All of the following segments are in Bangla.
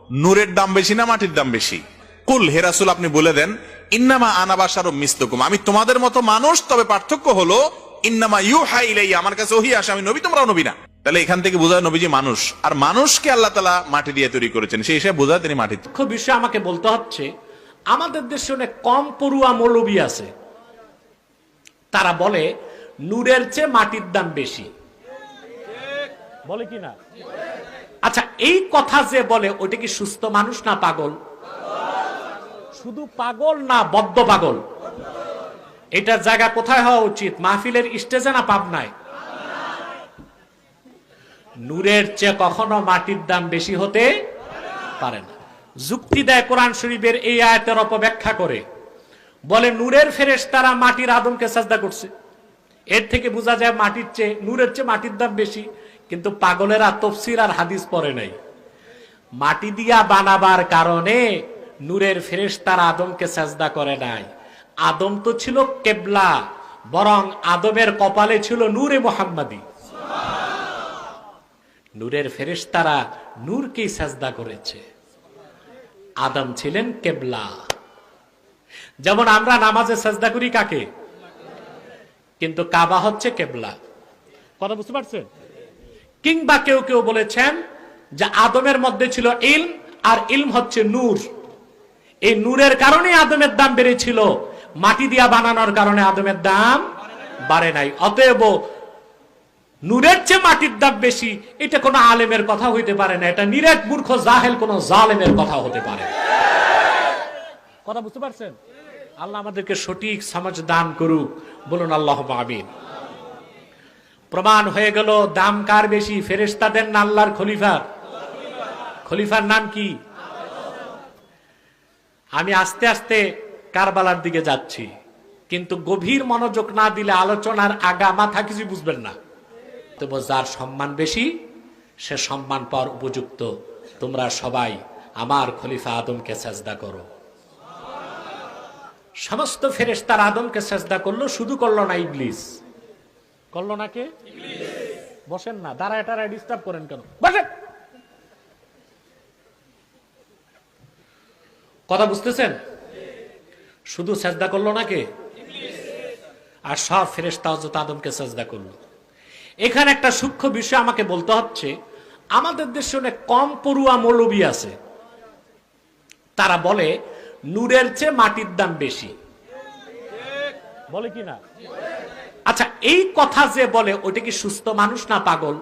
নূরের দাম বেশি না মাটির দাম বেশি? কুল, হে রাসূল আপনি বলে দেন, ইন্নামা আনা বাশারুম মিসলুকুম, আমি তোমাদের মতো মানুষ, তবে পার্থক্য হলো ইন্নামা ইউহা ইলাইয়া, আমার কাছে ওহী আসে, আমি নবী তোমরাও নবী না। তাহলে এখান থেকে বোঝা নবীজি মানুষ, আর মানুষকে আল্লাহ তাআলা মাটি দিয়ে তৈরি করেছেন, সেই হিসেবে বোঝা তিনি মাটি। মুখ্য বিষয় আমাকে বলতে হচ্ছে, আমাদের দেশে অনেক কম পড়ুয়া মৌলবী আছে, তারা বলে নূরের চেয়ে মাটির দাম বেশি, বলে কি না? আচ্ছা, এই কথা যে বলে ওইটা কি সুস্থ মানুষ না পাগল? শুধু পাগল না বদ্ধ পাগল? এটার জায়গা কোথায় হওয়া উচিত? মাহফিলের স্টেজে না পাবনায়? নূরের চেয়ে কখনো মাটির দাম বেশি হতে পারে না। যুক্তি দেয় কোরআন শরীফের এই আয়াতের অপব্যাখ্যা করে, বলে নূরের ফেরেশতারা মাটির আদমকে সাজদা করছে, এর থেকে বোঝা যায় মাটির চেয়ে নূরের চেয়ে মাটির দাম বেশি। কিন্তু পাগলেরা তাফসীর আর হাদিস পড়ে নাই। মাটি দিয়া বানাবার কারণে নূরের ফেরেশতারা আদমকে সাজদা করে নাই। আদম তো ছিল কেবলা, বরং আদমের কপালে ছিল নূরে মুহাম্মাদি। নূরের ফেরেশতারা নূরকেই সাজদা করেছে, আদম ছিলেন কেবলা। যেমন আমরা নামাজে সাজদা করি কাকে? কিন্তু কাবা হচ্ছে কেবলা। কথা বুঝতে পারছেন? কিংবা কেউ কেউ বলেছেন যে আদমের মধ্যে ছিল ইলম, আর ইলম হচ্ছে নূর, এই নূরের কারণে আদমের দাম বেড়েছিল, মাটি দিয়া বানানোর কারণে আদমের দাম বাড়ে নাই। অতএব নূরের চেয়ে মাটির দাম বেশি, এটা কোনো আলেমের কথা হইতে পারে না, এটা নিরেট মূর্খ জাহেল কোন জালেমের কথা হতে পারে। কথা বুঝতে পারছেন? আল্লাহ আমাদেরকে সঠিক সমাজ দান করুক, বলুন আল্লাহুম্মা আমিন। প্রমাণ হয়ে গেল দাম কার বেশি, ফেরেশতাদের না আল্লাহর খলিফার? খলিফার নাম কি? আমি আস্তে আস্তে কারবালার দিকে যাচ্ছি, কিন্তু গভীর মনোযোগ না দিলে আলোচনার আগা মাথা কিছু বুঝবেন না। তবে যার সম্মান বেশি সে সম্মান পাওয়ার উপযুক্ত। তোমরা সবাই আমার খলিফা আদমকে সাজদা করো। সমস্ত ফেরেশতারা আদমকে সাজদা করলো, শুধু করলো না ইবলিস। করলো না কে? বসেন না, দাঁড়ায় টাড়ায় ডিস্টার্ব করেন কেন? বসেন। কথা বুঝতেছেন? শুধু সাজদা করলো না কে? আর সব ফেরেশতা হযরত আদমকে সাজদা করলো। এখানে একটা সূক্ষ্ম বিষয় আমাকে বলতে হচ্ছে, আমাদের দেশে অনেক কম পড়ুয়া মৌলবী আছে, তারা বলে নূরের চেয়ে মাটির দাম বেশি, বলে কি না? আচ্ছা, এই কথা যে বলে ওইটা কি সুস্থ মানুষ না পাগল?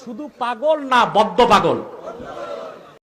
শুধু পাগল না বদ্ধ পাগল?